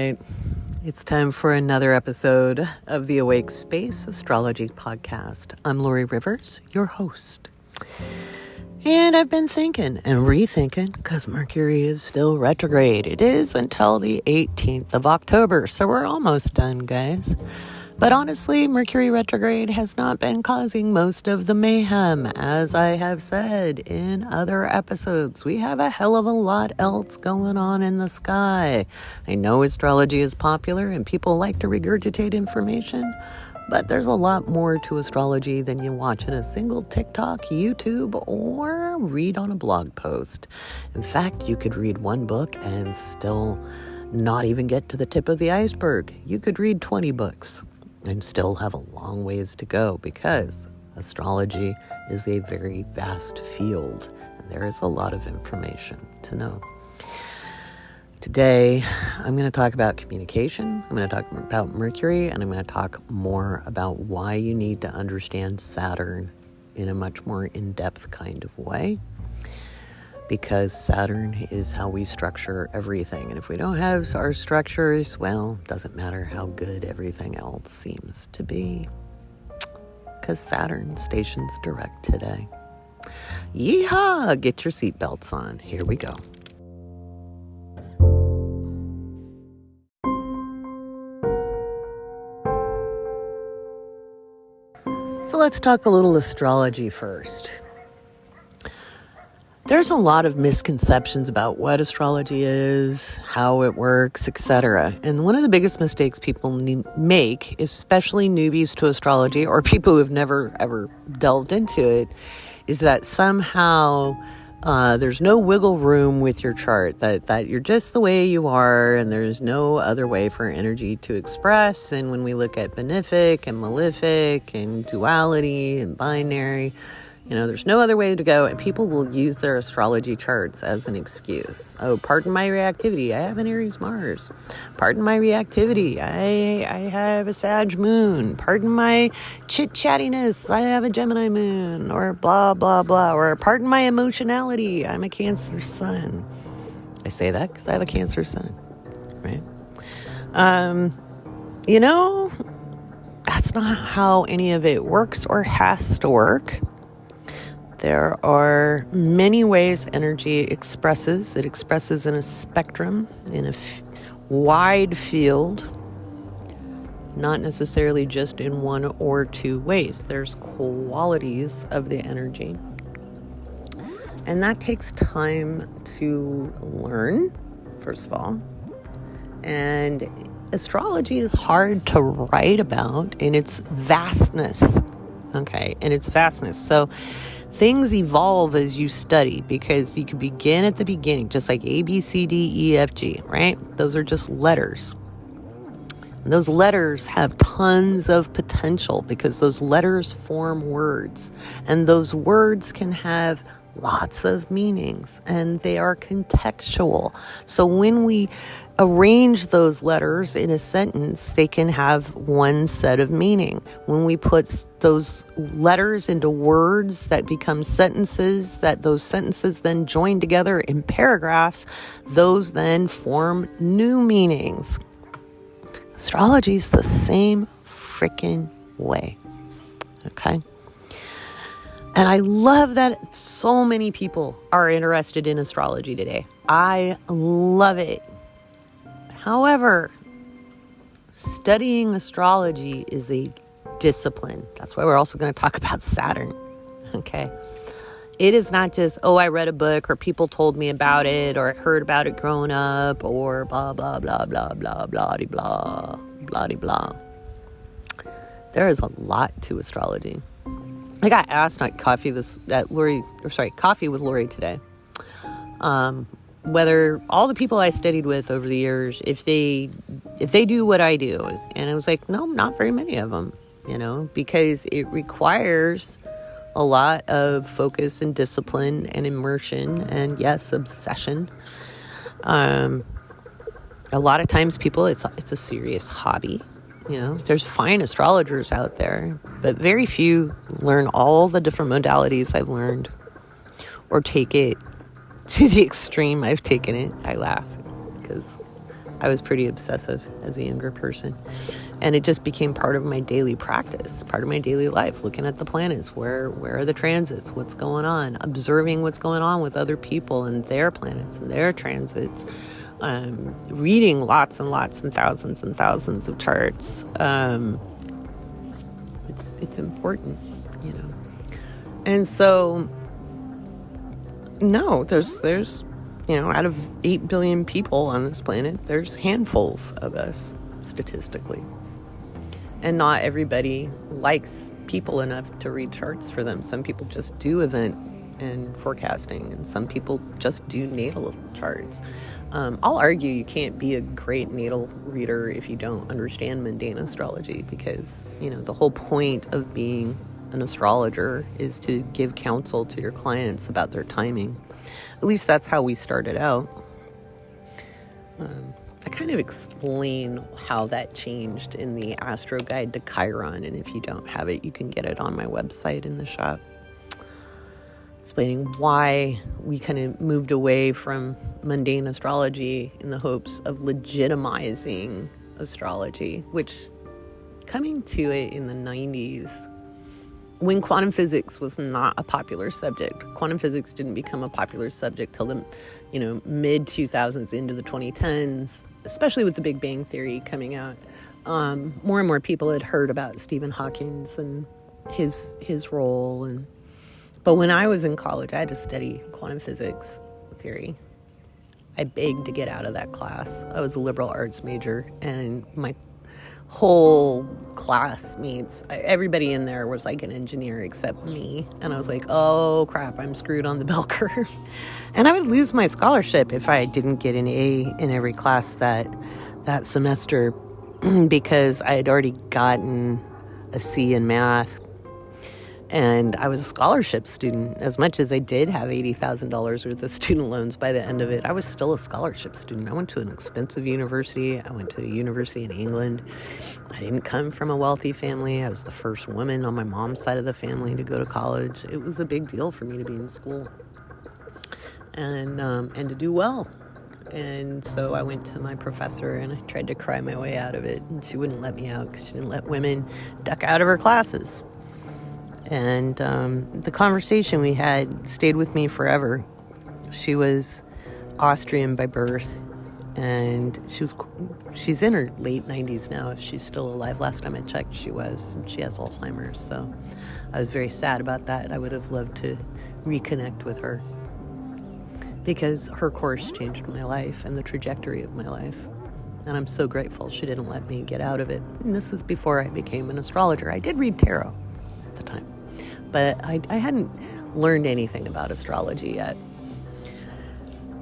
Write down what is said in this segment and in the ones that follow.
right. It's time for another episode of the Awake Space Astrology Podcast. I'm Lori Rivers, your host. And I've been thinking and rethinking because Mercury is still retrograde. It is until the 18th of October, so we're almost done, guys. But honestly, Mercury retrograde has not been causing most of the mayhem. As I have said in other episodes, we have a hell of a lot else going on in the sky. I know astrology is popular and people like to regurgitate information, but there's a lot more to astrology than you watch in a single TikTok, YouTube, or read on a blog post. In fact, you could read one book and still not even get to the tip of the iceberg. You could read 20 books and still have a long ways to go because astrology is a very vast field and there is a lot of information to know. Today, I'm going to talk about communication, I'm going to talk about Mercury, and I'm going to talk more about why you need to understand Saturn in a much more in-depth kind of way. Because Saturn is how we structure everything. And if we don't have our structures, well, it doesn't matter how good everything else seems to be. Because Saturn stations direct today. Yeehaw! Get your seatbelts on. Here we go. So let's talk a little astrology first. There's a lot of misconceptions about what astrology is, how it works, etc. And one of the biggest mistakes people make, especially newbies to astrology or people who have never ever delved into it, is that somehow there's no wiggle room with your chart, that you're just the way you are and there's no other way for energy to express. And when we look at benefic and malefic and duality and binary, there's no other way to go, and people will use their astrology charts as an excuse. Oh, pardon my reactivity, I have an Aries Mars. Pardon my reactivity, I have a Sag moon. Pardon my chit-chattiness, I have a Gemini moon, or blah, blah, blah. Or pardon my emotionality, I'm a Cancer sun. I say that because I have a Cancer sun, right? That's not how any of it works or has to work. There are many ways energy expresses. It expresses in a spectrum, in a wide field, not necessarily just in one or two ways. There's qualities of the energy. And that takes time to learn, first of all. And astrology is hard to write about in its vastness. Okay, in its vastness. So things evolve as you study because you can begin at the beginning, just like A, B, C, D, E, F, G, right? Those are just letters. And those letters have tons of potential because those letters form words. And those words can have lots of meanings and they are contextual. So when we arrange those letters in a sentence, they can have one set of meaning. When we put those letters into words that become sentences, that those sentences then join together in paragraphs, those then form new meanings. Astrology is the same freaking way. Okay? And I love that so many people are interested in astrology today. I love it. However, studying astrology is a discipline. That's why we're also going to talk about Saturn. Okay. It is not just, I read a book or people told me about it or I heard about it growing up or blah, blah, blah, blah, blah, blah, blah, blah, blah. There is a lot to astrology. I got asked at coffee with Lori today, whether all the people I studied with over the years, if they do what I do. And I was like, no, not very many of them, because it requires a lot of focus and discipline and immersion and, yes, obsession. A lot of times people, it's a serious hobby. There's fine astrologers out there, but very few learn all the different modalities I've learned or take it to the extreme I've taken it. I laugh because I was pretty obsessive as a younger person. And it just became part of my daily practice, part of my daily life, looking at the planets. Where are the transits? What's going on? Observing what's going on with other people and their planets and their transits. Reading lots and lots and thousands of charts. It's important, And so, no, there's out of 8 billion people on this planet, there's handfuls of us, statistically. And not everybody likes people enough to read charts for them. Some people just do event and forecasting, and some people just do natal charts. I'll argue you can't be a great natal reader if you don't understand mundane astrology, because, the whole point of being an astrologer is to give counsel to your clients about their timing. At least that's how we started out. I kind of explain how that changed in the Astro Guide to Chiron, and if you don't have it, you can get it on my website in the shop. Explaining why we kind of moved away from mundane astrology in the hopes of legitimizing astrology, which, coming to it in the 90s, when quantum physics was not a popular subject. Quantum physics didn't become a popular subject till the, mid-2000s into the 2010s, especially with the Big Bang Theory coming out. More and more people had heard about Stephen Hawking and his role. But when I was in college, I had to study quantum physics theory. I begged to get out of that class. I was a liberal arts major, and my whole classmates, everybody in there was like an engineer except me. And I was like, oh crap, I'm screwed on the bell curve. And I would lose my scholarship if I didn't get an A in every class that semester, because I had already gotten a C in math. And I was a scholarship student. As much as I did have $80,000 worth of student loans by the end of it, I was still a scholarship student. I went to an expensive university. I went to a university in England. I didn't come from a wealthy family. I was the first woman on my mom's side of the family to go to college. It was a big deal for me to be in school and to do well. And so I went to my professor and I tried to cry my way out of it. And she wouldn't let me out because she didn't let women duck out of her classes. And the conversation we had stayed with me forever. She was Austrian by birth, and she's in her late 90s now, if she's still alive. Last time I checked, she was. She has Alzheimer's, so I was very sad about that. I would have loved to reconnect with her, because her course changed my life and the trajectory of my life. And I'm so grateful she didn't let me get out of it. And this is before I became an astrologer. I did read tarot at the time, but I hadn't learned anything about astrology yet.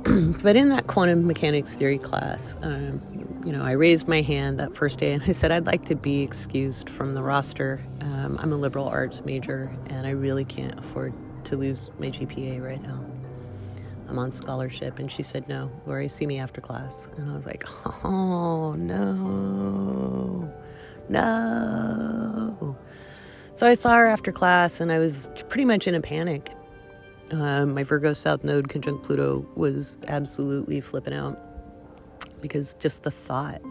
But in that quantum mechanics theory class, I raised my hand that first day and I said, I'd like to be excused from the roster. I'm a liberal arts major and I really can't afford to lose my GPA right now. I'm on scholarship. And she said, no, Lori, see me after class. And I was like, oh, no. So I saw her after class and I was pretty much in a panic. My Virgo South Node conjunct Pluto was absolutely flipping out, because just the thought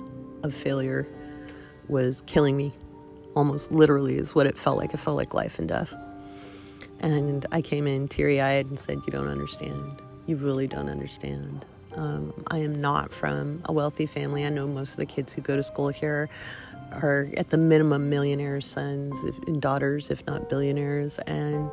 of failure was killing me. Almost literally is what it felt like. It felt like life and death. And I came in teary-eyed and said, you don't understand. You really don't understand. I am not from a wealthy family. I know most of the kids who go to school here are at the minimum millionaires' sons and daughters, if not billionaires. And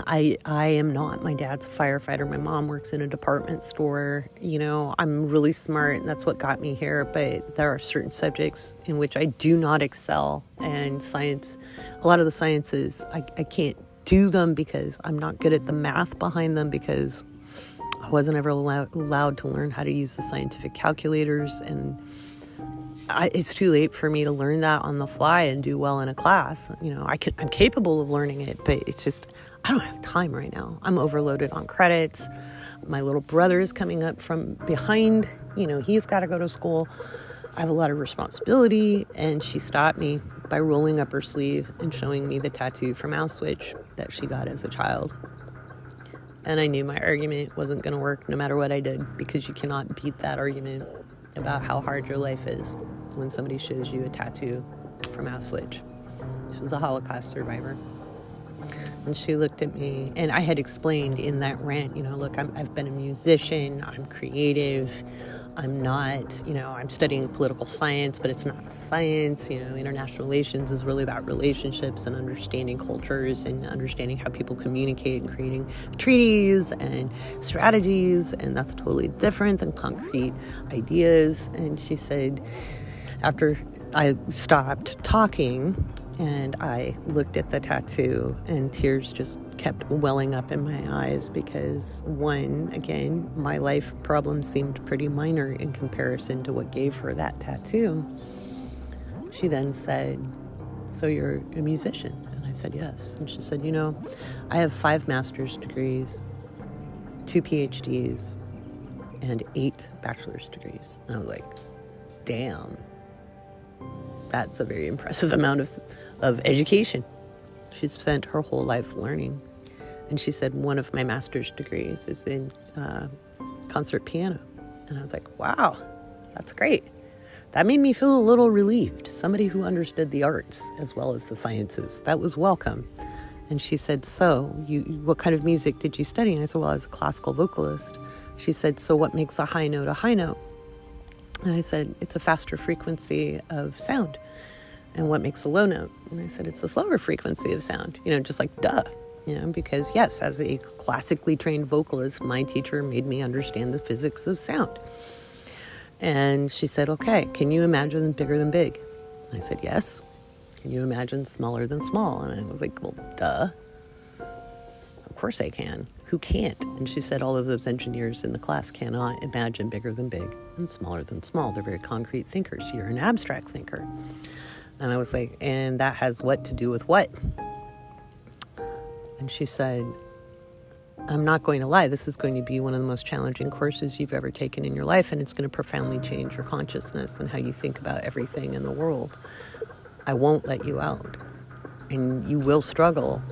I am not. My dad's a firefighter. My mom works in a department store. I'm really smart, and that's what got me here. But there are certain subjects in which I do not excel. And science, a lot of the sciences, I can't do them because I'm not good at the math behind them, because I wasn't ever allowed to learn how to use the scientific calculators. And it's too late for me to learn that on the fly and do well in a class. I'm capable of learning it, but it's just, I don't have time right now. I'm overloaded on credits. My little brother is coming up from behind. He's got to go to school. I have a lot of responsibility. And she stopped me by rolling up her sleeve and showing me the tattoo from Auschwitz that she got as a child. And I knew my argument wasn't going to work no matter what I did, because you cannot beat that argument. about how hard your life is when somebody shows you a tattoo from Auschwitz. She was a Holocaust survivor. And she looked at me, and I had explained in that rant, look, I've been a musician, I'm creative, I'm not, I'm studying political science, but it's not science. International relations is really about relationships and understanding cultures and understanding how people communicate and creating treaties and strategies, and that's totally different than concrete ideas. And she said, after I stopped talking, and I looked at the tattoo, and tears just kept welling up in my eyes because, one, again, my life problems seemed pretty minor in comparison to what gave her that tattoo. She then said, "So you're a musician?" And I said, "Yes." And she said, I have 5 master's degrees, 2 PhDs, and 8 bachelor's degrees. And I was like, damn, that's a very impressive amount of education. She's spent her whole life learning. And she said one of my master's degrees is in concert piano. And I was like, wow, that's great. That made me feel a little relieved. Somebody who understood the arts as well as the sciences. That was welcome. And she said, so what kind of music did you study? And I said, well, I was a classical vocalist. She said, so what makes a high note a high note? And I said, it's a faster frequency of sound. And what makes a low note? And I said, it's a slower frequency of sound, just like duh, because yes, as a classically trained vocalist, my teacher made me understand the physics of sound. And she said, okay, can you imagine bigger than big? I said, yes. Can you imagine smaller than small? And I was like, well, duh. Of course I can. Who can't? And she said, all of those engineers in the class cannot imagine bigger than big and smaller than small. They're very concrete thinkers. You're an abstract thinker. And I was like, and that has what to do with what? And she said, I'm not going to lie. This is going to be one of the most challenging courses you've ever taken in your life, and it's going to profoundly change your consciousness and how you think about everything in the world. I won't let you out. And you will struggle,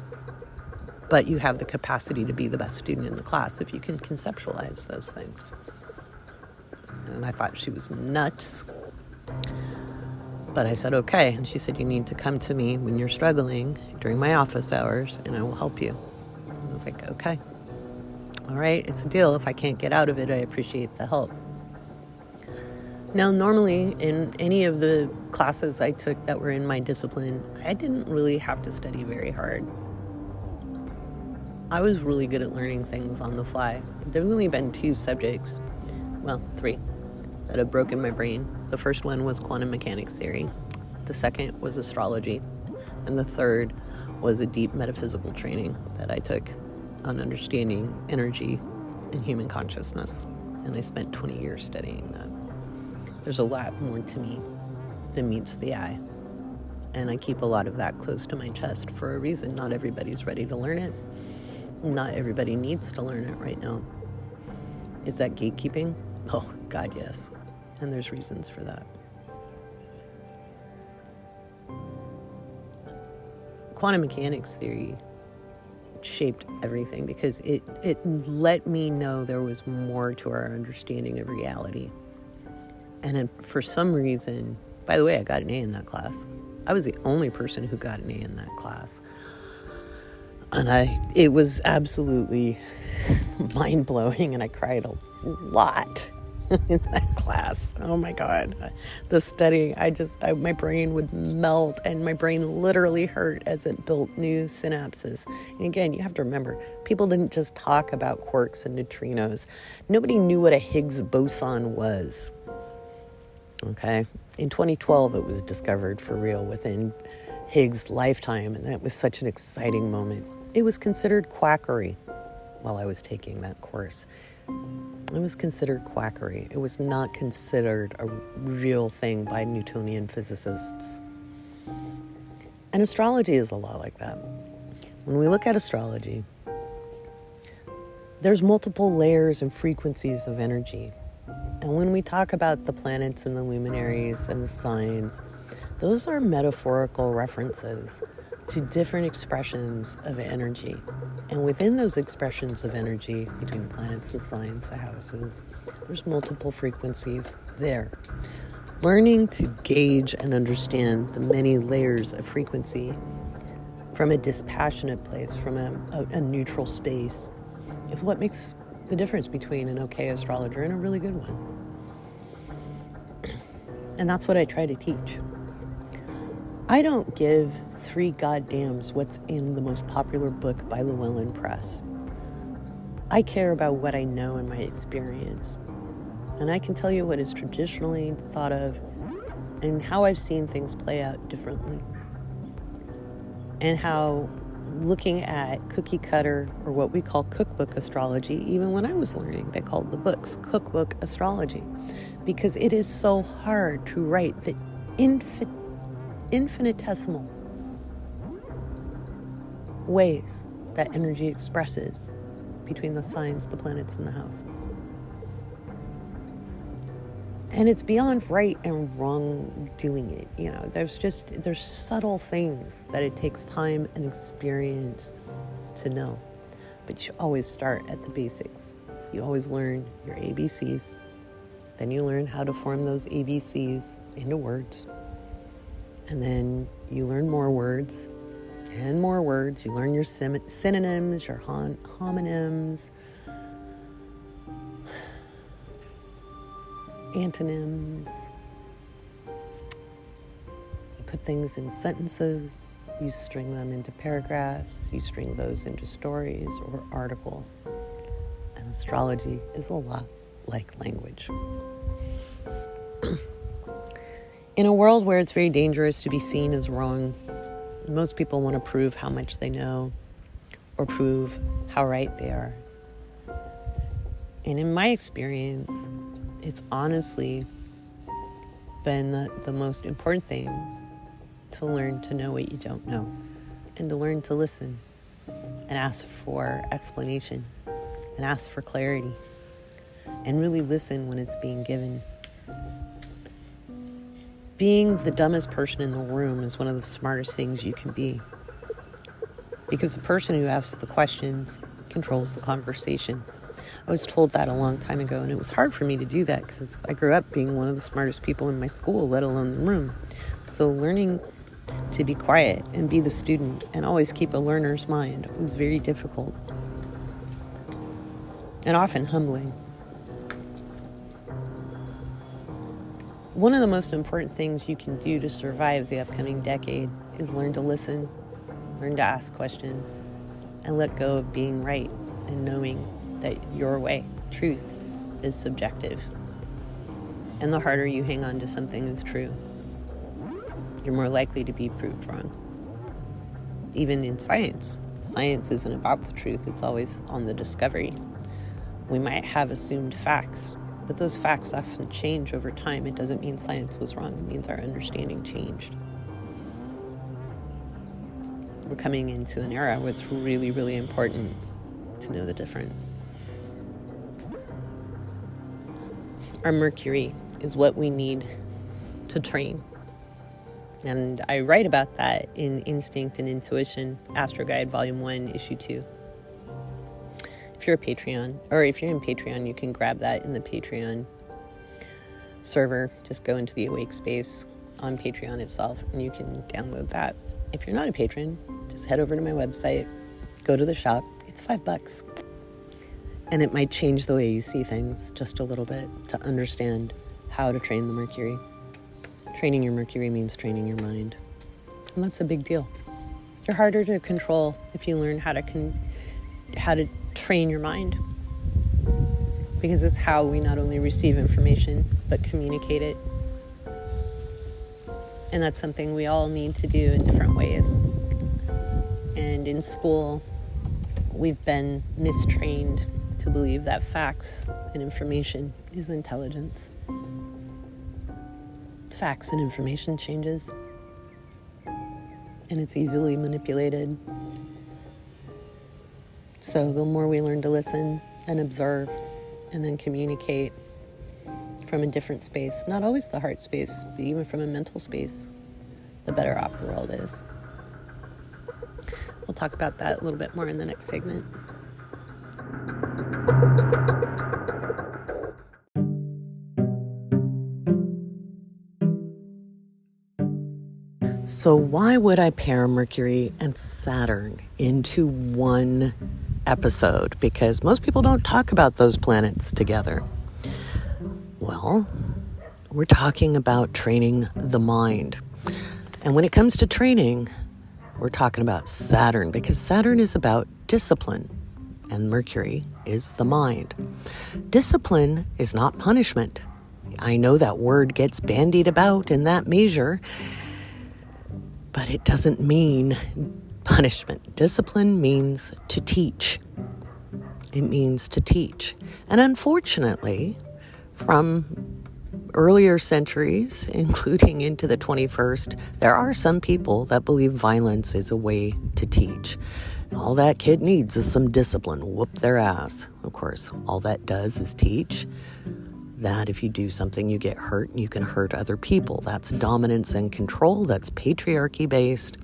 but you have the capacity to be the best student in the class if you can conceptualize those things. And I thought she was nuts. But I said, okay. And she said, you need to come to me when you're struggling during my office hours, and I will help you. And I was like, okay. All right, it's a deal. If I can't get out of it, I appreciate the help. Now, normally in any of the classes I took that were in my discipline, I didn't really have to study very hard. I was really good at learning things on the fly. There've only been 2 subjects, well, 3, that have broken my brain. The first one was quantum mechanics theory. The second was astrology. And the third was a deep metaphysical training that I took on understanding energy and human consciousness. And I spent 20 years studying that. There's a lot more to me than meets the eye. And I keep a lot of that close to my chest for a reason. Not everybody's ready to learn it. Not everybody needs to learn it right now. Is that gatekeeping? Oh, God, yes. And there's reasons for that. Quantum mechanics theory shaped everything because it let me know there was more to our understanding of reality. And for some reason, by the way, I got an A in that class. I was the only person who got an A in that class. And it was absolutely mind-blowing, and I cried a lot in that class. Oh my God. The studying, my brain would melt, and my brain literally hurt as it built new synapses. And again, you have to remember, people didn't just talk about quarks and neutrinos. Nobody knew what a Higgs boson was. Okay? In 2012, it was discovered for real within Higgs' lifetime, and that was such an exciting moment. It was considered quackery while I was taking that course. It was considered quackery. It was not considered a real thing by Newtonian physicists. And astrology is a lot like that. When we look at astrology, there's multiple layers and frequencies of energy. And when we talk about the planets and the luminaries and the signs, those are metaphorical references to different expressions of energy. And within those expressions of energy, between the planets, the signs, the houses, there's multiple frequencies there. Learning to gauge and understand the many layers of frequency from a dispassionate place, from a neutral space, is what makes the difference between an okay astrologer and a really good one. And that's what I try to teach. I don't give 3 goddams what's in the most popular book by Llewellyn Press. I care about what I know in my experience. And I can tell you what is traditionally thought of and how I've seen things play out differently. And how looking at cookie cutter, or what we call cookbook astrology, even when I was learning, they called the books cookbook astrology, because it is so hard to write the infinitesimal ways that energy expresses between the signs, the planets, and the houses. And it's beyond right and wrong doing it. You know, there's subtle things that it takes time and experience to know. But you always start at the basics. You always learn your ABCs. Then you learn how to form those ABCs into words. And then you learn more words and more words. You learn your synonyms, your homonyms, antonyms. You put things in sentences. You string them into paragraphs. You string those into stories or articles. And astrology is a lot like language. In a world where it's very dangerous to be seen as wrong, most people want to prove how much they know or prove how right they are. And in my experience, it's honestly been the most important thing to learn to know what you don't know, and to learn to listen and ask for explanation and ask for clarity and really listen when it's being given. Being the dumbest person in the room is one of the smartest things you can be, because the person who asks the questions controls the conversation. I was told that a long time ago, and it was hard for me to do that because I grew up being one of the smartest people in my school, let alone the room. So learning to be quiet and be the student and always keep a learner's mind was very difficult and often humbling. One of the most important things you can do to survive the upcoming decade is learn to listen, learn to ask questions, and let go of being right and knowing that your way, truth, is subjective. And the harder you hang on to something as true, you're more likely to be proved wrong. Even in science isn't about the truth, it's always on the discovery. We might have assumed facts, but those facts often change over time. It doesn't mean science was wrong, it means our understanding changed. We're coming into an era where it's really, really important to know the difference. Our Mercury is what we need to train. And I write about that in Instinct and Intuition, Astro Guide Volume 1, Issue 2. If you're a Patreon, or if you're in Patreon, you can grab that in the Patreon server. Just go into the Awake space on Patreon itself, and you can download that. If you're not a patron, just head over to my website, go to the shop. It's $5. And it might change the way you see things just a little bit to understand how to train the Mercury. Training your Mercury means training your mind. And that's a big deal. You're harder to control if you learn how to train your mind. Because it's how we not only receive information, but communicate it. And that's something we all need to do in different ways. And in school, we've been mistrained to believe that facts and information is intelligence. Facts and information changes, and it's easily manipulated. So the more we learn to listen and observe and then communicate from a different space, not always the heart space, but even from a mental space, the better off the world is. We'll talk about that a little bit more in the next segment. So why would I pair Mercury and Saturn into one episode? Because most people don't talk about those planets together. Well, we're talking about training the mind. And when it comes to training, we're talking about Saturn, because Saturn is about discipline and Mercury is the mind. Discipline is not punishment. I know that word gets bandied about in that measure, but it doesn't mean punishment. Discipline means to teach. It means to teach. And unfortunately, from earlier centuries, including into the 21st, there are some people that believe violence is a way to teach. All that kid needs is some discipline. Whoop their ass. Of course, all that does is teach that if you do something, you get hurt and you can hurt other people. That's dominance and control. That's patriarchy based.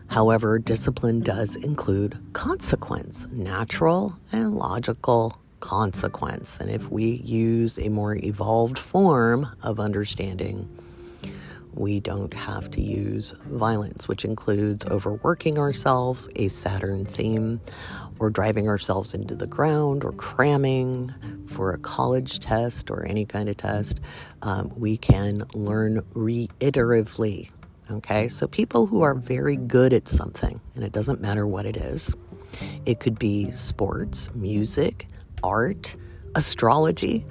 However, discipline does include consequence, natural and logical consequence. And if we use a more evolved form of understanding, we don't have to use violence, which includes overworking ourselves, a Saturn theme, or driving ourselves into the ground, or cramming for a college test or any kind of test. We can learn reiteratively. Okay, so people who are very good at something, and it doesn't matter what it is, it could be sports, music, art, astrology.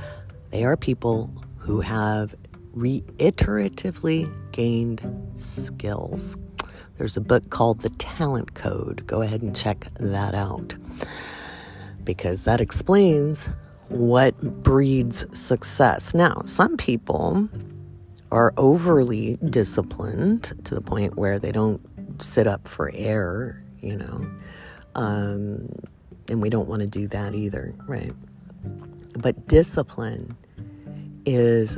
They are people who have reiteratively gained skills. There's a book called The Talent Code. Go ahead and check that out, because that explains what breeds success. Now, some people are overly disciplined to the point where they don't sit up for air, and we don't want to do that either, right? But discipline is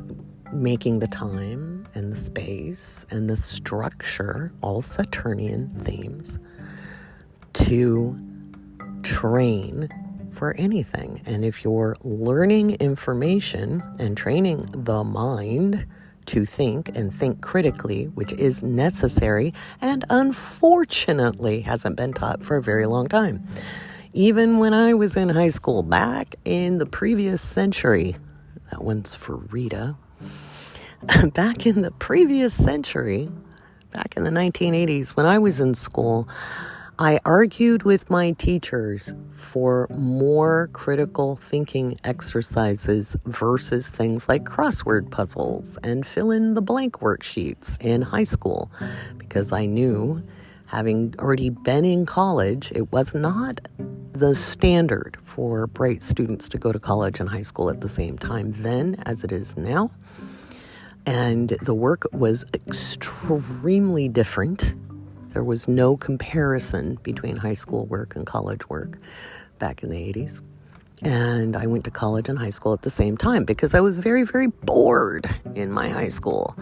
making the time and the space and the structure, all Saturnian themes, to train for anything. And if you're learning information and training the mind to think and think critically, which is necessary and unfortunately hasn't been taught for a very long time. Even when I was in high school back in the previous century, that one's for Rita, back in the previous century, back in the 1980s, when I was in school, I argued with my teachers for more critical thinking exercises versus things like crossword puzzles and fill in the blank worksheets in high school, because I knew, having already been in college, it was not the standard for bright students to go to college and high school at the same time then as it is now. And the work was extremely different. There was no comparison between high school work and college work back in the 80s. And I went to college and high school at the same time because I was very, very bored in my high school.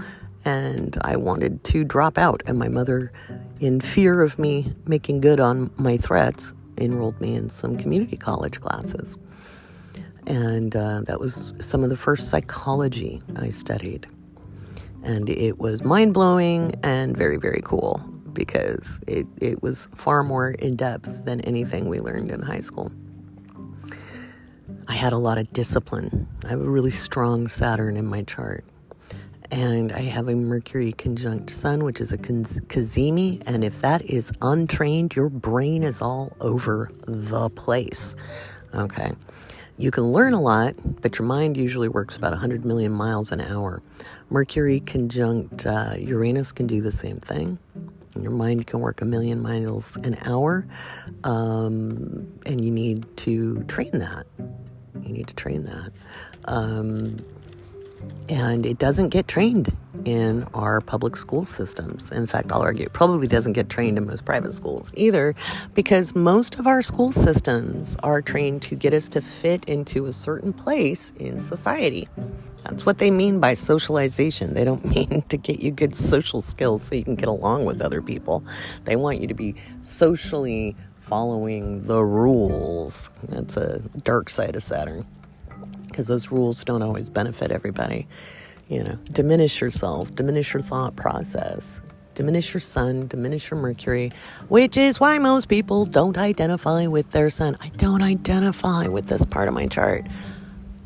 And I wanted to drop out. And my mother, in fear of me making good on my threats, enrolled me in some community college classes. And that was some of the first psychology I studied. And it was mind-blowing and very, very cool because it was far more in-depth than anything we learned in high school. I had a lot of discipline. I have a really strong Saturn in my chart. And I have a Mercury conjunct Sun, which is a Cazimi. And if that is untrained, your brain is all over the place. Okay. You can learn a lot, but your mind usually works about 100 million miles an hour. Mercury conjunct Uranus can do the same thing. And your mind can work 1 million miles an hour. And you need to train that. And it doesn't get trained in our public school systems. In fact, I'll argue it probably doesn't get trained in most private schools either, because most of our school systems are trained to get us to fit into a certain place in society. That's what they mean by socialization. They don't mean to get you good social skills so you can get along with other people. They want you to be socially following the rules. That's a dark side of Saturn, because those rules don't always benefit everybody. Diminish yourself, diminish your thought process, diminish your sun, diminish your Mercury, which is why most people don't identify with their sun. I don't identify with this part of my chart.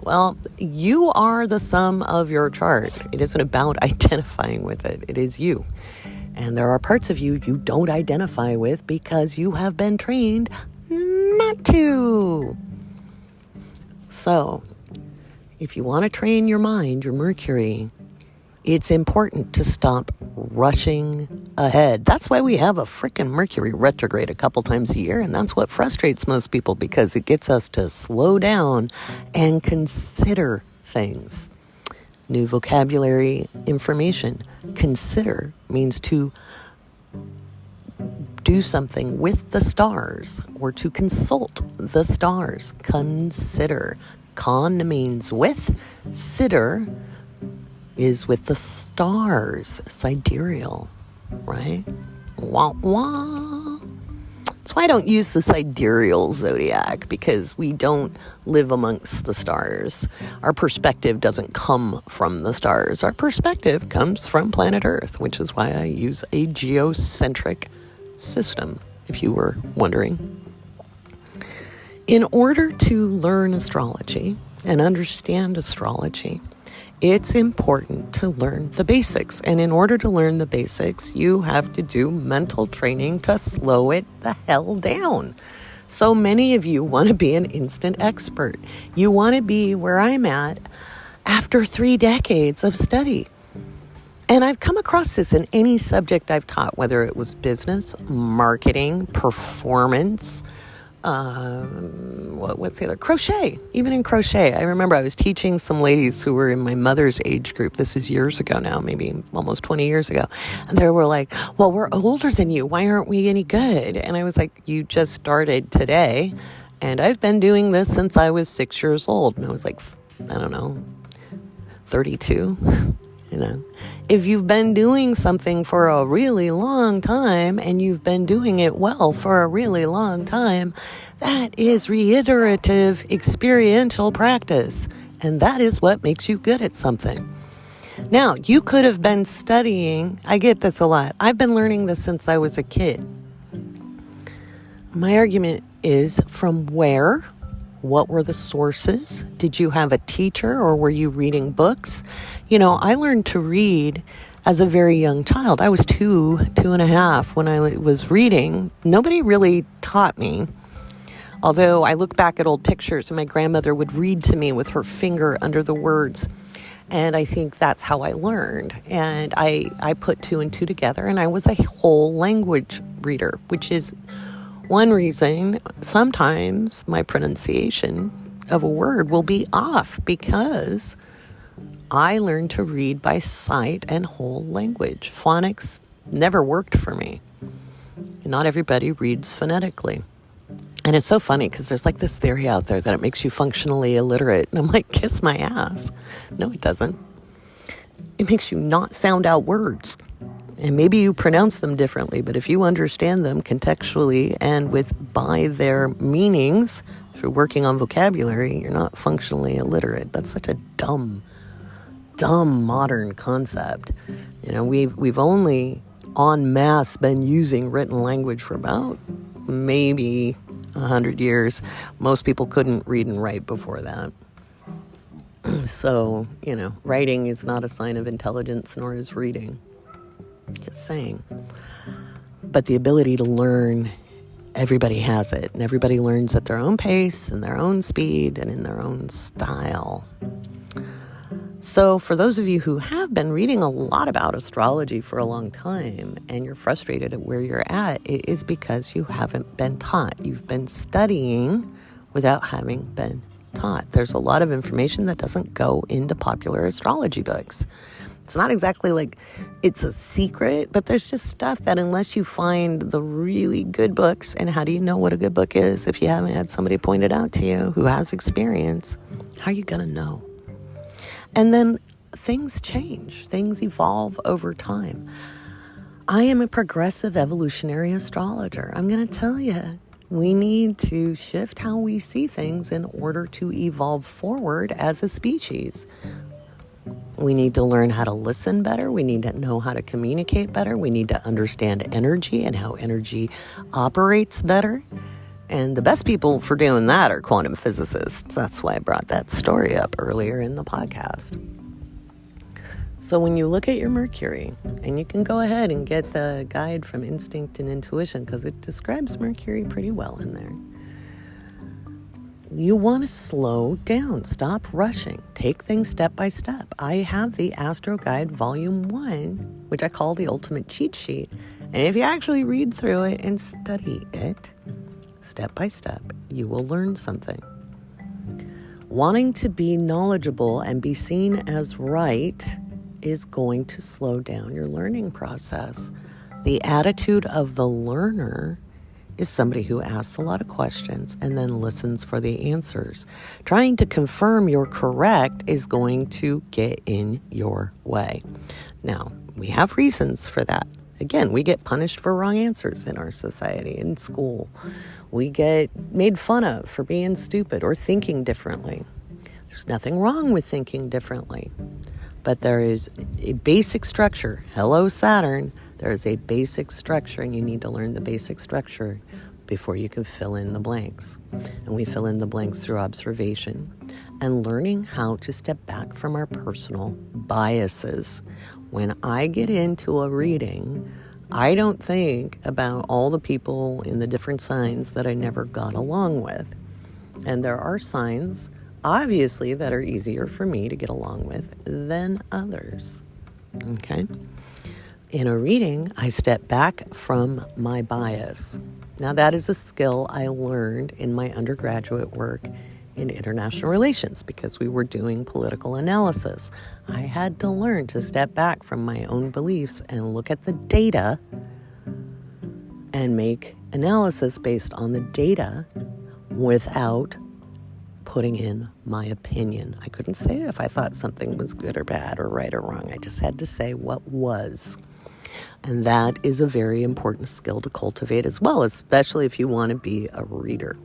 Well, you are the sum of your chart. It isn't about identifying with it. It is you. And there are parts of you don't identify with because you have been trained not to. So, if you want to train your mind, your Mercury, it's important to stop rushing ahead. That's why we have a freaking Mercury retrograde a couple times a year, and that's what frustrates most people, because it gets us to slow down and consider things. New vocabulary information. Consider means to do something with the stars or to consult the stars. Consider. Con means with. Sitter is with the stars, sidereal, right? Wah, wah. That's why I don't use the sidereal zodiac, because we don't live amongst the stars. Our perspective doesn't come from the stars. Our perspective comes from planet Earth, which is why I use a geocentric system, if you were wondering. In order to learn astrology and understand astrology, it's important to learn the basics. And in order to learn the basics, you have to do mental training to slow it the hell down. So many of you want to be an instant expert. You want to be where I'm at after 3 decades of study. And I've come across this in any subject I've taught, whether it was business, marketing, performance, what's the other? Crochet. Even in crochet. I remember I was teaching some ladies who were in my mother's age group. This is years ago now, maybe almost 20 years ago. And they were like, well, we're older than you. Why aren't we any good? And I was like, you just started today. And I've been doing this since I was 6 years old. And I was like, 32. If you've been doing something for a really long time and you've been doing it well for a really long time, that is reiterative experiential practice. And that is what makes you good at something. Now, you could have been studying. I get this a lot. I've been learning this since I was a kid. My argument is, from where? What were the sources? Did you have a teacher, or were you reading books? I learned to read as a very young child. I was 2.5 when I was reading. Nobody really taught me. Although I look back at old pictures and my grandmother would read to me with her finger under the words. And I think that's how I learned. And I put 2 and 2 together, and I was a whole language reader, which is one reason sometimes my pronunciation of a word will be off, because I learned to read by sight and whole language. Phonics never worked for me. Not everybody reads phonetically. And it's so funny, because there's like this theory out there that it makes you functionally illiterate. And I'm like, kiss my ass. No, it doesn't. It makes you not sound out words. And maybe you pronounce them differently, but if you understand them contextually and by their meanings through working on vocabulary, you're not functionally illiterate. That's such a dumb modern concept. We've only en masse been using written language for about maybe 100 years. Most people couldn't read and write before that. So, writing is not a sign of intelligence, nor is reading. Just saying. But the ability to learn, everybody has it. And everybody learns at their own pace, and their own speed, and in their own style. So for those of you who have been reading a lot about astrology for a long time, and you're frustrated at where you're at, it is because you haven't been taught. You've been studying without having been taught. There's a lot of information that doesn't go into popular astrology books. It's not exactly like it's a secret, but there's just stuff that unless you find the really good books, and how do you know what a good book is if you haven't had somebody point it out to you who has experience? How are you going to know? And then things change, things evolve over time. I am a progressive evolutionary astrologer. I'm going to tell you, we need to shift how we see things in order to evolve forward as a species. We need to learn how to listen better. We need to know how to communicate better. We need to understand energy and how energy operates better. And the best people for doing that are quantum physicists. That's why I brought that story up earlier in the podcast. So when you look at your Mercury, and you can go ahead and get the guide from Instinct and Intuition because it describes Mercury pretty well in there. You want to slow down. Stop rushing. Take things step by step. I have the Astro Guide Volume 1, which I call the ultimate cheat sheet. And if you actually read through it and study it, step by step, you will learn something. Wanting to be knowledgeable and be seen as right is going to slow down your learning process. The attitude of the learner is somebody who asks a lot of questions and then listens for the answers. Trying to confirm you're correct is going to get in your way. Now, we have reasons for that. Again, we get punished for wrong answers in our society, in school. We get made fun of for being stupid or thinking differently. There's nothing wrong with thinking differently. But there is a basic structure. Hello, Saturn. There is a basic structure, and you need to learn the basic structure before you can fill in the blanks. And we fill in the blanks through observation and learning how to step back from our personal biases. When I get into a reading, I don't think about all the people in the different signs that I never got along with. And there are signs, obviously, that are easier for me to get along with than others. Okay? In a reading, I step back from my bias. Now, that is a skill I learned in my undergraduate work in international relations because we were doing political analysis. I had to learn to step back from my own beliefs and look at the data and make analysis based on the data without putting in my opinion. I couldn't say if I thought something was good or bad or right or wrong. I just had to say what was. And that is a very important skill to cultivate as well, especially if you want to be a reader.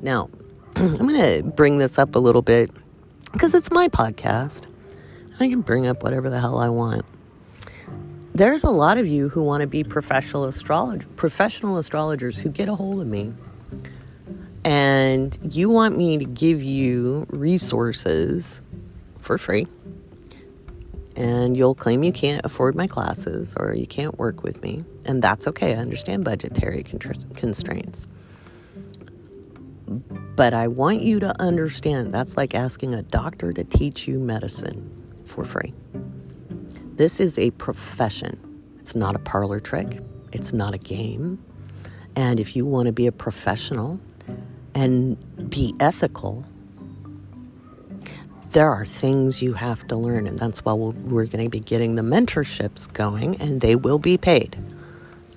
Now, I'm going to bring this up a little bit because it's my podcast. I can bring up whatever the hell I want. There's a lot of you who want to be professional astrologers who get a hold of me. And you want me to give you resources for free. And you'll claim you can't afford my classes or you can't work with me. And that's okay. I understand budgetary constraints. But I want you to understand that's like asking a doctor to teach you medicine for free. This is a profession. It's not a parlor trick. It's not a game. And if you want to be a professional and be ethical, there are things you have to learn, and that's why we're going to be getting the mentorships going, and they will be paid.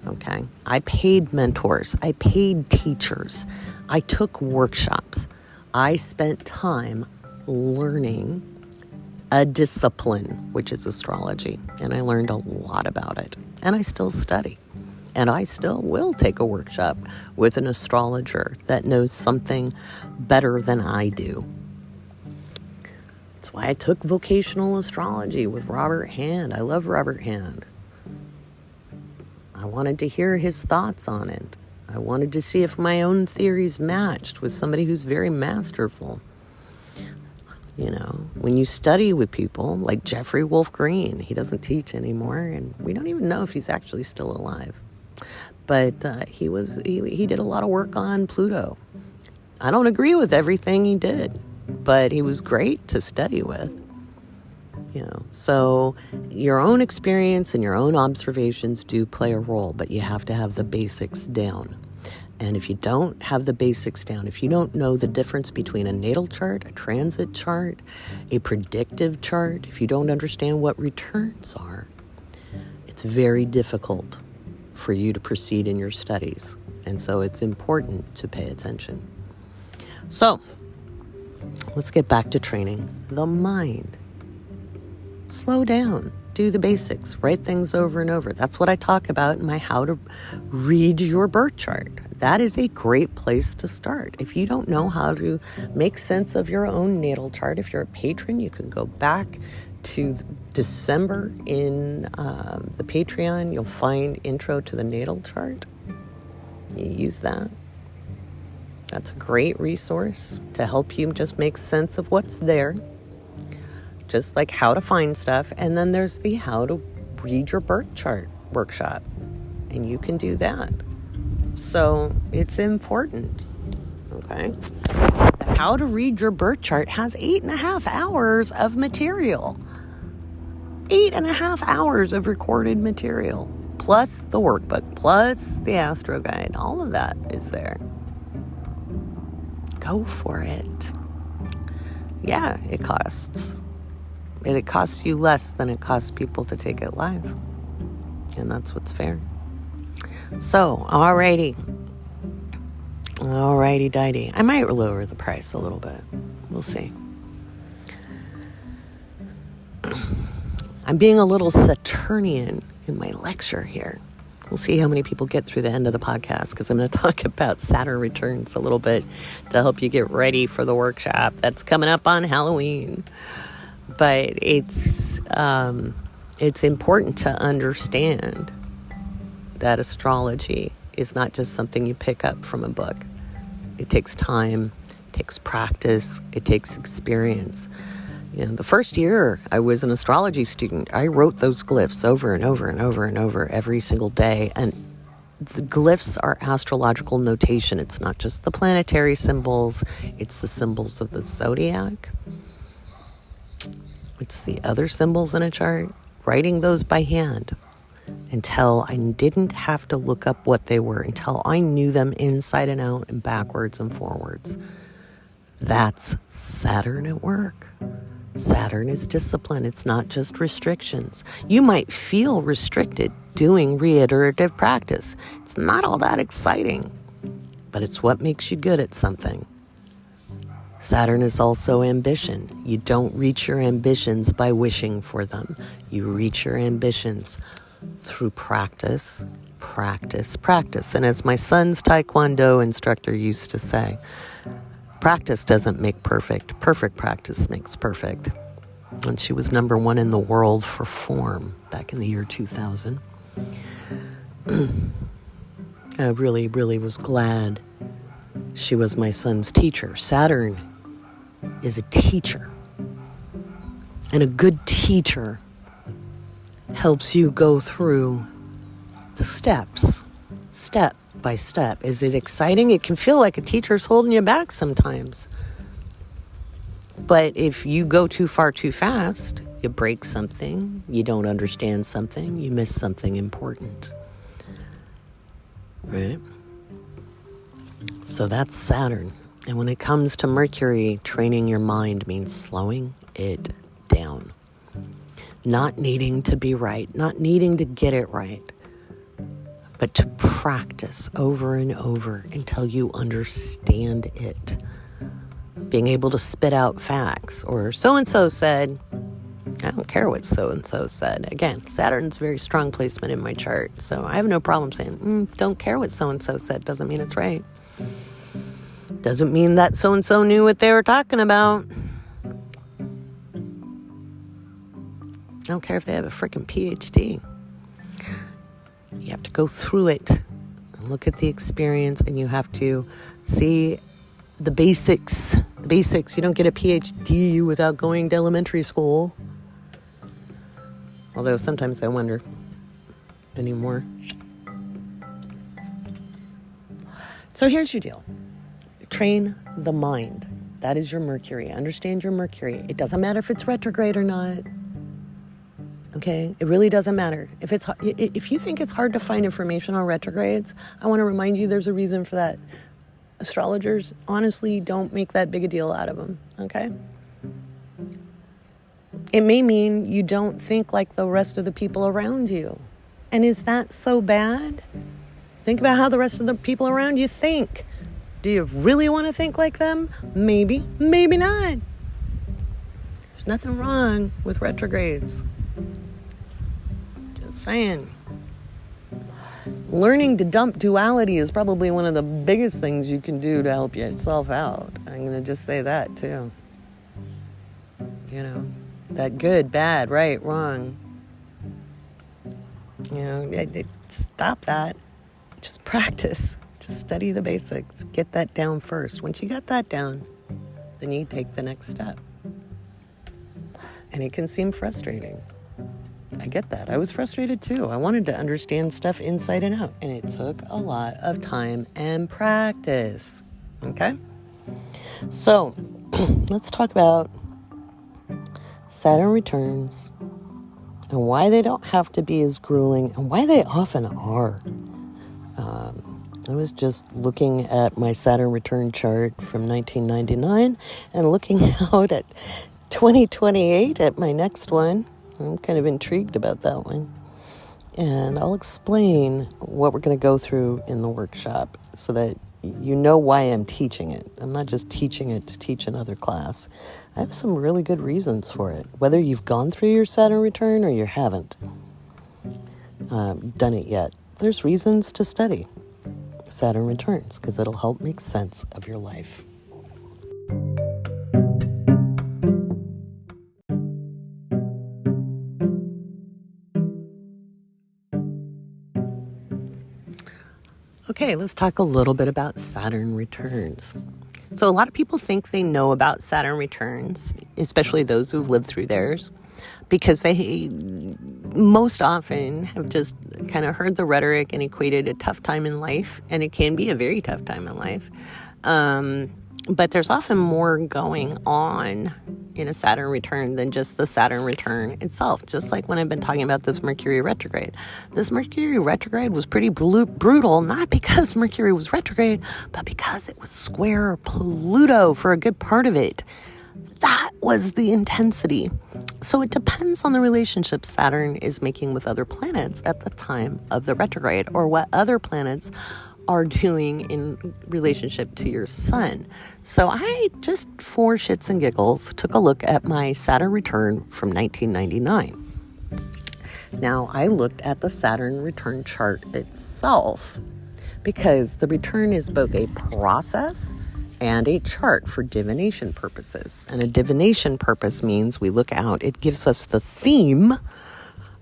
Okay? I paid mentors. I paid teachers. I took workshops. I spent time learning a discipline, which is astrology, and I learned a lot about it, and I still study. And I still will take a workshop with an astrologer that knows something better than I do. That's why I took vocational astrology with Robert Hand. I love Robert Hand. I wanted to hear his thoughts on it. I wanted to see if my own theories matched with somebody who's very masterful. You know, when you study with people like Jeffrey Wolf Green, he doesn't teach anymore, and we don't even know if he's actually still alive. But he did a lot of work on Pluto. I don't agree with everything he did, but he was great to study with. You know, so your own experience and your own observations do play a role, but you have to have the basics down. And if you don't have the basics down, if you don't know the difference between a natal chart, a transit chart, a predictive chart, if you don't understand what returns are, it's very difficult for you to proceed in your studies. And so it's important to pay attention. So let's get back to training the mind. Slow down. Do the basics. Write things over and over. That's what I talk about in my How to Read Your Birth Chart. That is a great place to start. If you don't know how to make sense of your own natal chart, if you're a patron, you can go back to December in the Patreon. You'll find Intro to the Natal Chart. You use that. That's a great resource to help you just make sense of what's there. Just like how to find stuff. And then there's the How to Read Your Birth Chart workshop. And you can do that. So it's important. Okay. How to Read Your Birth Chart has 8.5 hours of material. 8.5 hours of recorded material. Plus the workbook. Plus the Astro Guide. All of that is there. Go for it. Yeah, it costs. And it costs you less than it costs people to take it live. And that's what's fair. So, alrighty. Alrighty, dighty. I might lower the price a little bit. We'll see. I'm being a little Saturnian in my lecture here. We'll see how many people get through the end of the podcast, because I'm going to talk about Saturn returns a little bit to help you get ready for the workshop that's coming up on Halloween. But it's important to understand that astrology is not just something you pick up from a book. It takes time, it takes practice, it takes experience. You know, the first year I was an astrology student, I wrote those glyphs over and over and over and over every single day. And the glyphs are astrological notation. It's not just the planetary symbols, it's the symbols of the zodiac. It's the other symbols in a chart. Writing those by hand until I didn't have to look up what they were, until I knew them inside and out and backwards and forwards. That's Saturn at work. Saturn is discipline. It's not just restrictions. You might feel restricted doing reiterative practice. It's not all that exciting, but it's what makes you good at something. Saturn is also ambition. You don't reach your ambitions by wishing for them. You reach your ambitions through practice, practice, practice. And as my son's Taekwondo instructor used to say, practice doesn't make perfect. Perfect practice makes perfect. And she was number 1 in the world for form back in the year 2000. I really, really was glad she was my son's teacher. Saturn is a teacher. And a good teacher helps you go through the steps, step by step. Is it exciting? It can feel like a teacher's holding you back sometimes. But if you go too far too fast, you break something, you don't understand something, you miss something important. Right? So that's Saturn. And when it comes to Mercury, training your mind means slowing it down. Not needing to be right, not needing to get it right, but to practice over and over until you understand it. Being able to spit out facts, or so-and-so said, I don't care what so-and-so said. Again, Saturn's very strong placement in my chart, so I have no problem saying, don't care what so-and-so said. Doesn't mean it's right. Doesn't mean that so-and-so knew what they were talking about. I don't care if they have a freaking PhD. You have to go through it and look at the experience, and you have to see the basics. The basics. You don't get a PhD without going to elementary school. Although sometimes I wonder anymore. So here's your deal. Train the mind. That is your Mercury. Understand your Mercury. It doesn't matter if it's retrograde or not. Okay? It really doesn't matter. If you think it's hard to find information on retrogrades, I want to remind you there's a reason for that. Astrologers honestly don't make that big a deal out of them. Okay? It may mean you don't think like the rest of the people around you. And is that so bad? Think about how the rest of the people around you think. Do you really want to think like them? Maybe, maybe not. There's nothing wrong with retrogrades. Just saying. Learning to dump duality is probably one of the biggest things you can do to help yourself out. I'm going to just say that too. You know, that good, bad, right, wrong. You know, stop that. Just practice. Just study the basics. Get that down first. Once you got that down, then you take the next step. And it can seem frustrating. I get that. I was frustrated too. I wanted to understand stuff inside and out. And it took a lot of time and practice. Okay? So, let's talk about Saturn returns and why they don't have to be as grueling and why they often are. I was just looking at my Saturn return chart from 1999 and looking out at 2028 at my next one. I'm kind of intrigued about that one. And I'll explain what we're going to go through in the workshop so that you know why I'm teaching it. I'm not just teaching it to teach another class. I have some really good reasons for it. Whether you've gone through your Saturn return or you haven't done it yet, there's reasons to study Saturn returns because it'll help make sense of your life. Okay, let's talk a little bit about Saturn returns. So a lot of people think they know about Saturn returns, especially those who've lived through theirs, because they most often have just kind of heard the rhetoric and equated a tough time in life, and it can be a very tough time in life. But there's often more going on in a Saturn return than just the Saturn return itself. Just like when I've been talking about this Mercury retrograde. This Mercury retrograde was pretty brutal, not because Mercury was retrograde, but because it was square Pluto for a good part of it. That was the intensity. So it depends on the relationship Saturn is making with other planets at the time of the retrograde, or what other planets are doing in relationship to your sun. So I just, for shits and giggles, took a look at my Saturn return from 1999. Now, I looked at the Saturn return chart itself because the return is both a process and a chart for divination purposes. And a divination purpose means we look out. It gives us the theme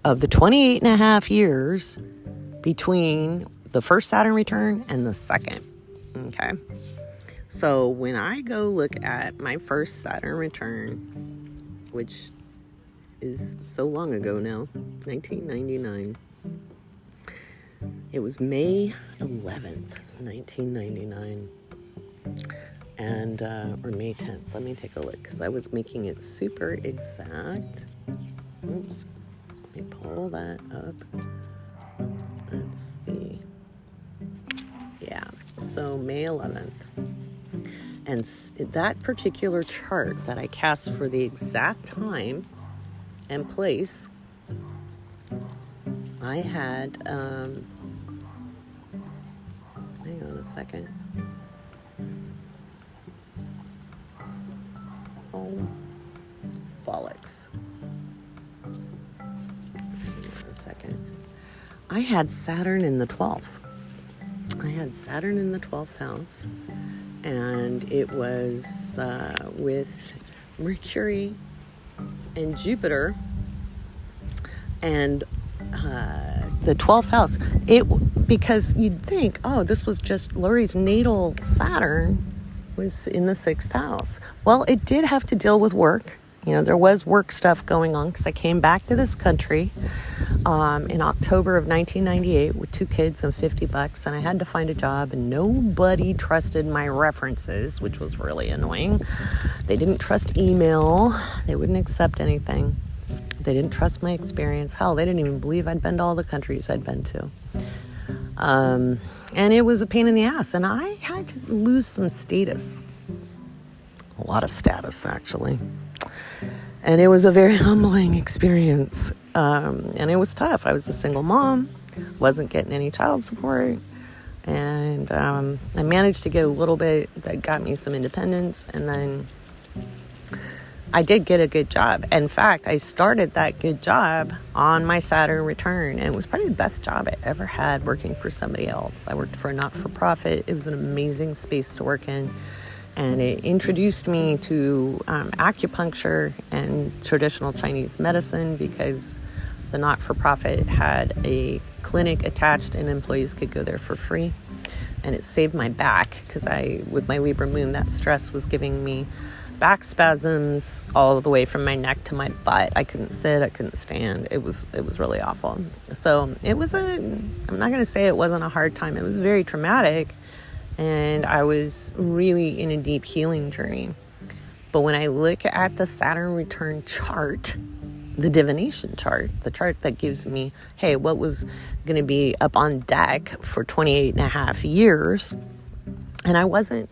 of the 28 and a half years between the first Saturn return and the second. Okay. So when I go look at my first Saturn return, which is so long ago now, 1999. It was May 11th, 1999. And, or May 10th. Let me take a look because I was making it super exact. Oops. Let me pull that up. Let's see. Yeah. So May 11th. And that particular chart that I cast for the exact time and place, I had, hang on a second. Bollocks. Hang on a second. I had Saturn in the 12th. I had Saturn in the 12th house, and it was with Mercury and Jupiter, and the 12th house. Because you'd think, oh, this was just Lori's natal Saturn was in the 6th house. Well, it did have to deal with work. You know, there was work stuff going on because I came back to this country in October of 1998 with 2 kids and $50, and I had to find a job, and nobody trusted my references, which was really annoying. They didn't trust email. They wouldn't accept anything. They didn't trust my experience. Hell, they didn't even believe I'd been to all the countries I'd been to. And it was a pain in the ass, and I had to lose some status. A lot of status, actually. And it was a very humbling experience. And it was tough. I was a single mom, wasn't getting any child support. And I managed to get a little bit that got me some independence. And then I did get a good job. In fact, I started that good job on my Saturn return, and it was probably the best job I ever had working for somebody else. I worked for a not-for-profit. It was an amazing space to work in, and it introduced me to acupuncture and traditional Chinese medicine, because the not-for-profit had a clinic attached and employees could go there for free. And it saved my back, because with my Libra moon, that stress was giving me back spasms all the way from my neck to my butt. I couldn't sit, I couldn't stand. It was really awful. So I'm not going to say it wasn't a hard time. It was very traumatic, and I was really in a deep healing journey. But when I look at the Saturn return chart, the divination chart, the chart that gives me, hey, what was going to be up on deck for 28 and a half years, and I wasn't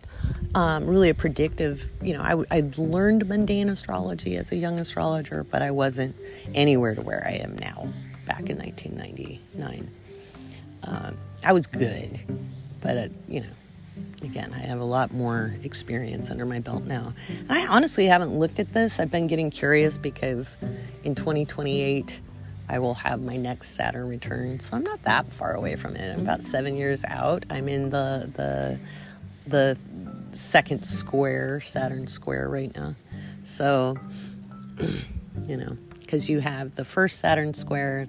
really a predictive, I'd learned mundane astrology as a young astrologer, but I wasn't anywhere to where I am now back in 1999. I was good, but, again, I have a lot more experience under my belt now. And I honestly haven't looked at this. I've been getting curious because in 2028, I will have my next Saturn return. So I'm not that far away from it. I'm about 7 years out. I'm in the second square, Saturn square right now. So, because you have the first Saturn square,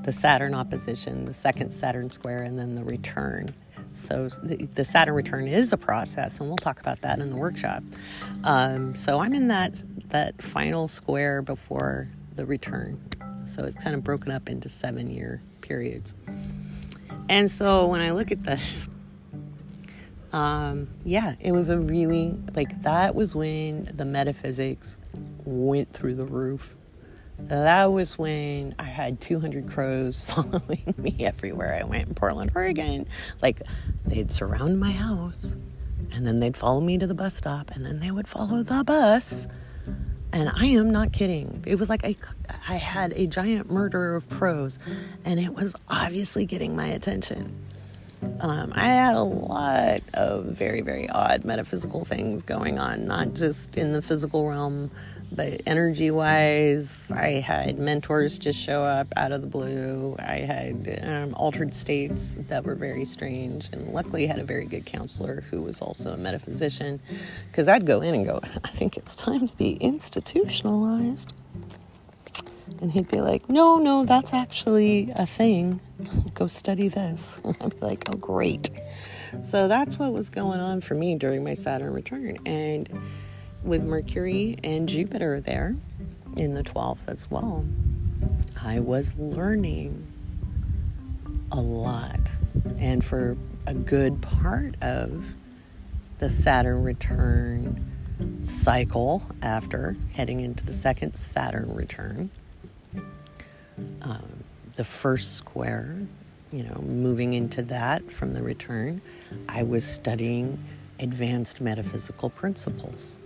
the Saturn opposition, the second Saturn square, and then the return. So the Saturn return is a process, and we'll talk about that in the workshop. So I'm in that final square before the return. So it's kind of broken up into 7-year periods. And so when I look at this, it was that was when the metaphysics went through the roof. That was when I had 200 crows following me everywhere I went in Portland, Oregon. They'd surround my house, and then they'd follow me to the bus stop, and then they would follow the bus. And I am not kidding. It was like I had a giant murder of crows, and it was obviously getting my attention. I had a lot of very, very odd metaphysical things going on, not just in the physical realm, but energy-wise. I had mentors just show up out of the blue. I had altered states that were very strange, and luckily had a very good counselor who was also a metaphysician, because I'd go in and go, I think it's time to be institutionalized. And he'd be like, no, that's actually a thing. Go study this. And I'd be like, oh, great. So that's what was going on for me during my Saturn return. And with Mercury and Jupiter there in the 12th as well, I was learning a lot. And for a good part of the Saturn return cycle, after heading into the second Saturn return, the first square, moving into that from the return, I was studying advanced metaphysical principles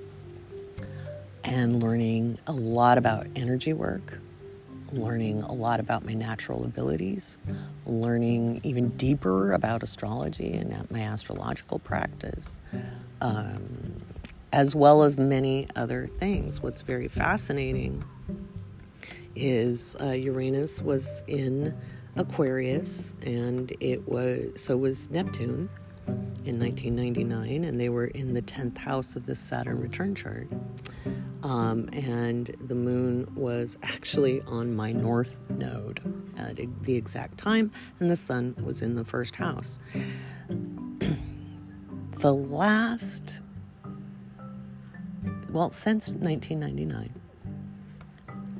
and learning a lot about energy work, learning a lot about my natural abilities, learning even deeper about astrology and my astrological practice, as well as many other things. What's very fascinating is Uranus was in Aquarius, and so was Neptune in 1999, and they were in the 10th house of the Saturn return chart. And the moon was actually on my north node at the exact time, and the sun was in the first house. Since 1999,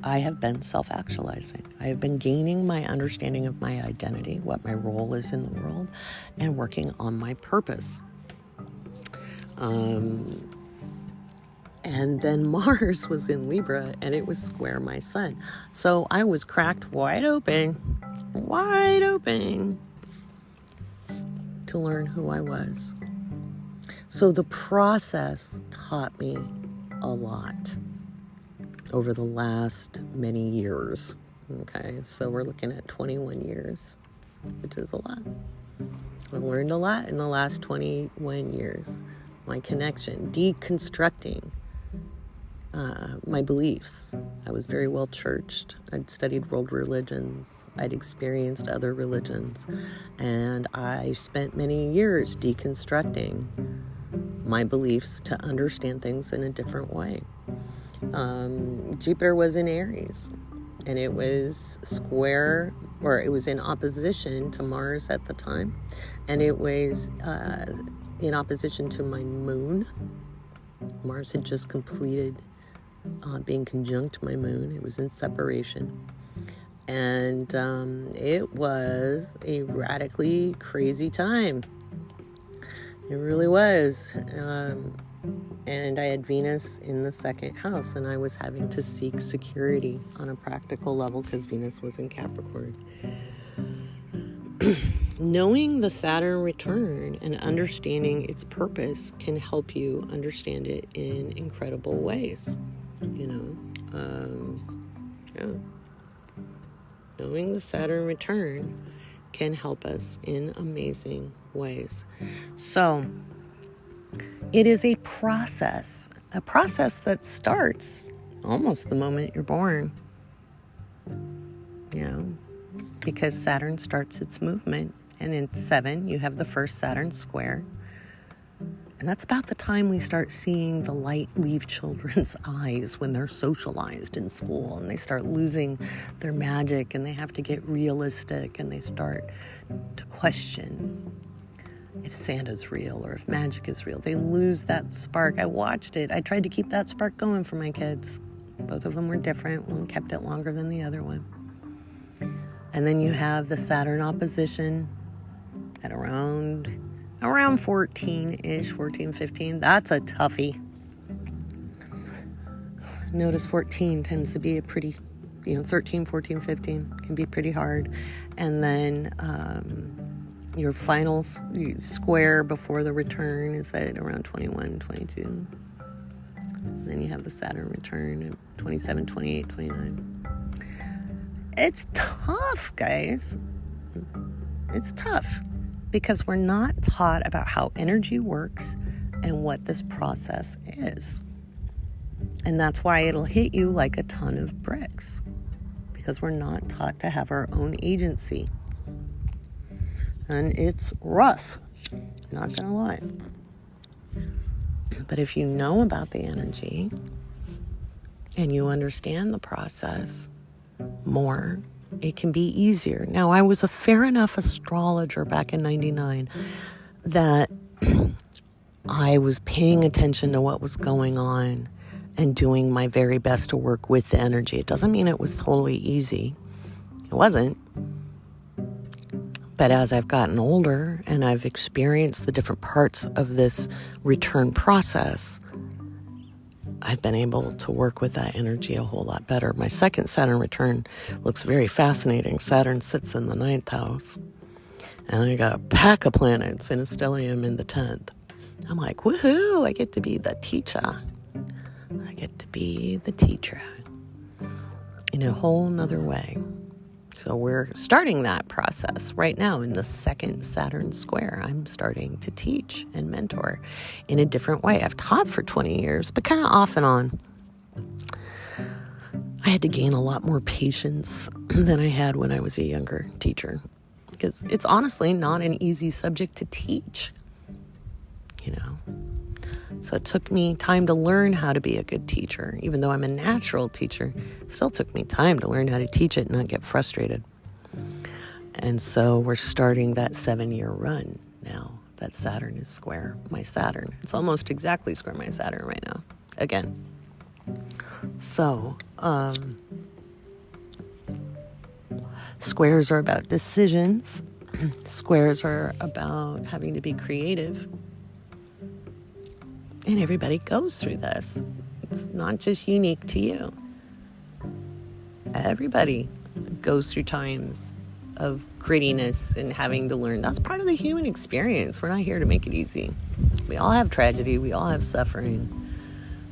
I have been self-actualizing. I have been gaining my understanding of my identity, what my role is in the world, and working on my purpose. And then Mars was in Libra, and it was square my sun. So I was cracked wide open to learn who I was. So the process taught me a lot over the last many years. Okay, so we're looking at 21 years, which is a lot. I learned a lot in the last 21 years. My connection, deconstructing my beliefs. I was very well churched. I'd studied world religions. I'd experienced other religions. And I spent many years deconstructing my beliefs to understand things in a different way. Jupiter was in Aries, and it was square, or it was in opposition to Mars at the time, and it was in opposition to my moon. Mars had just completed being conjunct my moon. It was in separation, and it was a radically crazy time. It really was. And I had Venus in the second house, and I was having to seek security on a practical level because Venus was in Capricorn. Knowing the Saturn return and understanding its purpose can help you understand it in incredible ways. Knowing the Saturn return can help us in amazing ways. So it is a process that starts almost the moment you're born, because Saturn starts its movement, and in 7, you have the first Saturn square. And that's about the time we start seeing the light leave children's eyes when they're socialized in school and they start losing their magic and they have to get realistic and they start to question if Santa's real or if magic is real. They lose that spark. I watched it. I tried to keep that spark going for my kids. Both of them were different. One kept it longer than the other one. And then you have the Saturn opposition at around 14-ish, 14, 15. That's a toughie. Notice 14 tends to be a pretty, 13, 14, 15 can be pretty hard. And then your final square before the return is at around 21, 22. And then you have the Saturn return at 27, 28, 29. It's tough, guys. It's tough because we're not taught about how energy works and what this process is. And that's why it'll hit you like a ton of bricks, because we're not taught to have our own agency. And it's rough, not gonna lie. But if you know about the energy and you understand the process more, it can be easier. Now, I was a fair enough astrologer back in 99 that I was paying attention to what was going on and doing my very best to work with the energy. It doesn't mean it was totally easy. It wasn't. But as I've gotten older and I've experienced the different parts of this return process, I've been able to work with that energy a whole lot better. My second Saturn return looks very fascinating. Saturn sits in the 9th house, and I got a pack of planets in a stellium in the 10th. I'm like, woohoo, I get to be the teacher. I get to be the teacher in a whole nother way. So we're starting that process right now in the second Saturn square. I'm starting to teach and mentor in a different way. I've taught for 20 years, but kind of off and on. I had to gain a lot more patience than I had when I was a younger teacher, because it's honestly not an easy subject to teach, So it took me time to learn how to be a good teacher. Even though I'm a natural teacher, it still took me time to learn how to teach it and not get frustrated. And so we're starting that 7-year run now that Saturn is square my Saturn. It's almost exactly square my Saturn right now, again. So, squares are about decisions. Squares are about having to be creative. And everybody goes through this. It's not just unique to you. Everybody goes through times of grittiness and having to learn. That's part of the human experience. We're not here to make it easy. We all have tragedy. We all have suffering.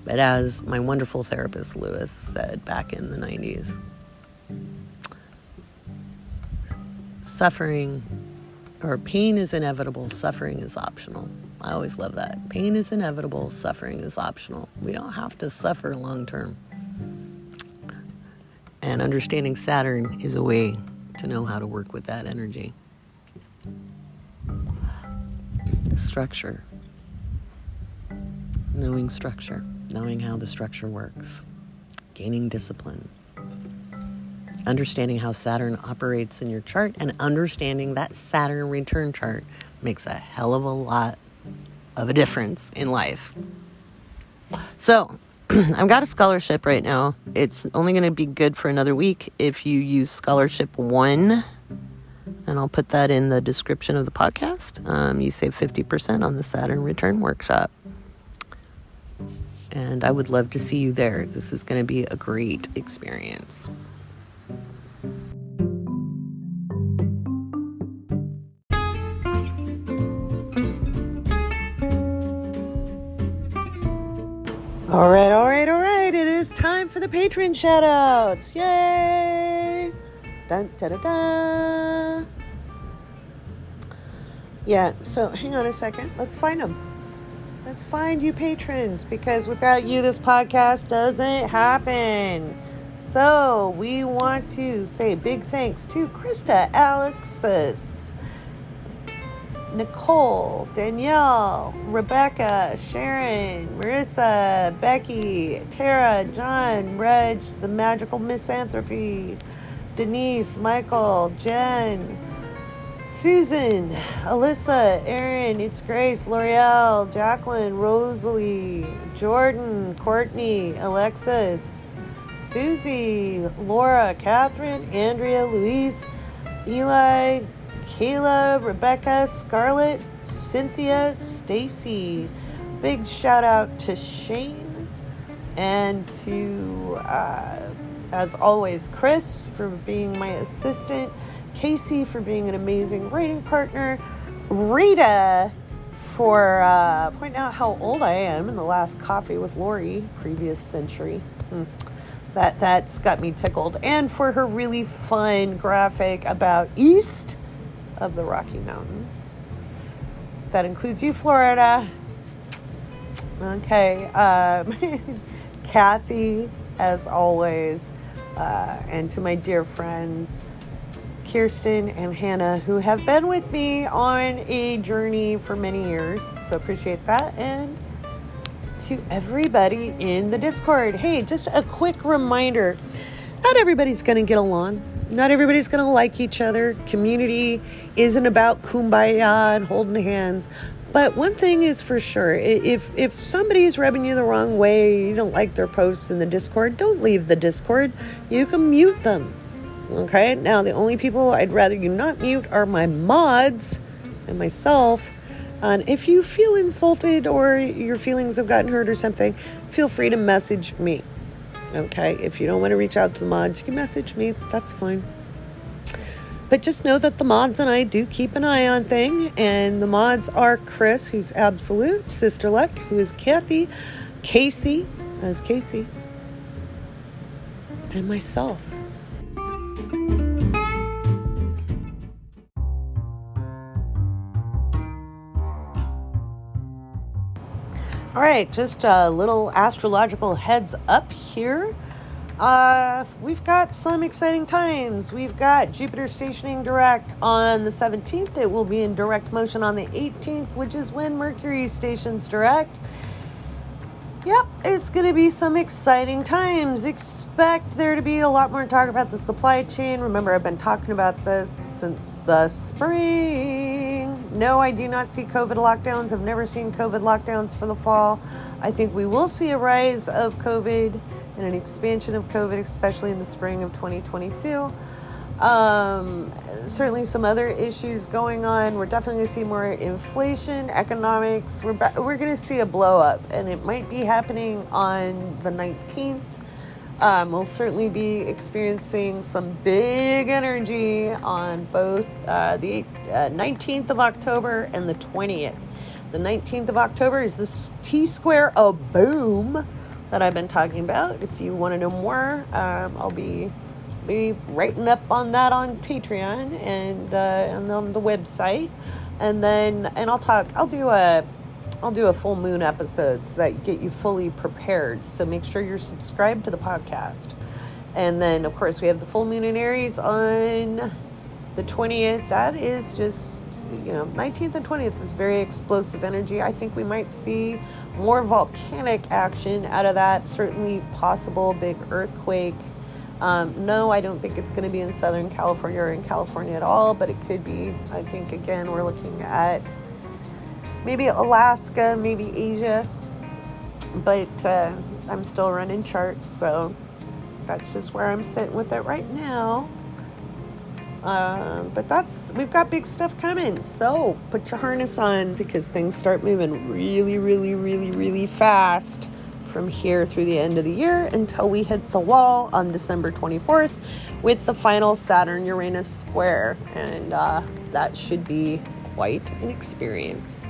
But as my wonderful therapist, Lewis, said back in the 90s, suffering or pain is inevitable. Suffering is optional. I always love that. Pain is inevitable. Suffering is optional. We don't have to suffer long term. And understanding Saturn is a way to know how to work with that energy. Structure. Knowing structure. Knowing how the structure works. Gaining discipline. Understanding how Saturn operates in your chart and understanding that Saturn return chart makes a hell of a lot of a difference in life. So, I've got a scholarship right now. It's only going to be good for another week if you use scholarship 1, and I'll put that in the description of the podcast. You save 50% on the Saturn return workshop. And I would love to see you there. This is going to be a great experience. All right. It is time for the patron shout-outs. Yay! Dun, da, da, da. Yeah, so hang on a second. Let's find them. Let's find you patrons, because without you, this podcast doesn't happen. So we want to say big thanks to Krista, Alexis, Nicole, Danielle, Rebecca, Sharon, Marissa, Becky, Tara, John, Reg, the Magical Misanthropy, Denise, Michael, Jen, Susan, Alyssa, Erin, It's Grace, L'Oreal, Jacqueline, Rosalie, Jordan, Courtney, Alexis, Susie, Laura, Catherine, Andrea, Louise, Eli, Kayla, Rebecca, Scarlett, Cynthia, Stacy. Big shout out to Shane and to, as always, Chris for being my assistant, Casey for being an amazing writing partner, Rita for pointing out how old I am in the last Coffee with Lori, previous century. That's got me tickled. And for her really fun graphic about east of the Rocky Mountains. That includes you, Florida. Okay. Kathy, as always, and to my dear friends, Kirsten and Hannah, who have been with me on a journey for many years. So appreciate that. And to everybody in the Discord. Hey, just a quick reminder. Not everybody's going to get along. Not everybody's going to like each other. Community isn't about kumbaya and holding hands. But one thing is for sure, if somebody's rubbing you the wrong way, you don't like their posts in the Discord, don't leave the Discord. You can mute them. Okay? Now, the only people I'd rather you not mute are my mods and myself. And if you feel insulted or your feelings have gotten hurt or something, feel free to message me. Okay, if you don't want to reach out to the mods, you can message me. That's fine. But just know that the mods and I do keep an eye on things. And the mods are Chris, who's Absolute, Sister Luck, who is Kathy, Casey, as Casey, and myself. All right, just a little astrological heads up here. We've got some exciting times. We've got Jupiter stationing direct on the 17th. It will be in direct motion on the 18th, which is when Mercury stations direct. Yep, it's going to be some exciting times. Expect there to be a lot more talk about the supply chain. Remember, I've been talking about this since the spring. No, I do not see COVID lockdowns. I've never seen COVID lockdowns for the fall. I think we will see a rise of COVID and an expansion of COVID, especially in the spring of 2022. Certainly some other issues going on. We're definitely going to see more inflation, economics. We're going to see a blow up, and it might be happening on the 19th. We'll certainly be experiencing some big energy on both the 19th of October and the 20th. The 19th of October is this T-square of boom that I've been talking about. If you want to know more, I'll be writing up on that on Patreon and on the website, and I'll do a I'll do a full moon episodes that get you fully prepared. So make sure you're subscribed to the podcast. And then, of course, we have the full moon in Aries on the 20th. That is just, 19th and 20th is very explosive energy. I think we might see more volcanic action out of that. Certainly possible big earthquake. No, I don't think it's going to be in Southern California or in California at all, but it could be. I think, again, we're looking at maybe Alaska, maybe Asia. But I'm still running charts, so that's just where I'm sitting with it right now. But we've got big stuff coming. So put your harness on, because things start moving really, really, really, really fast from here through the end of the year until we hit the wall on December 24th with the final Saturn-Uranus square. And that should be quite an experience.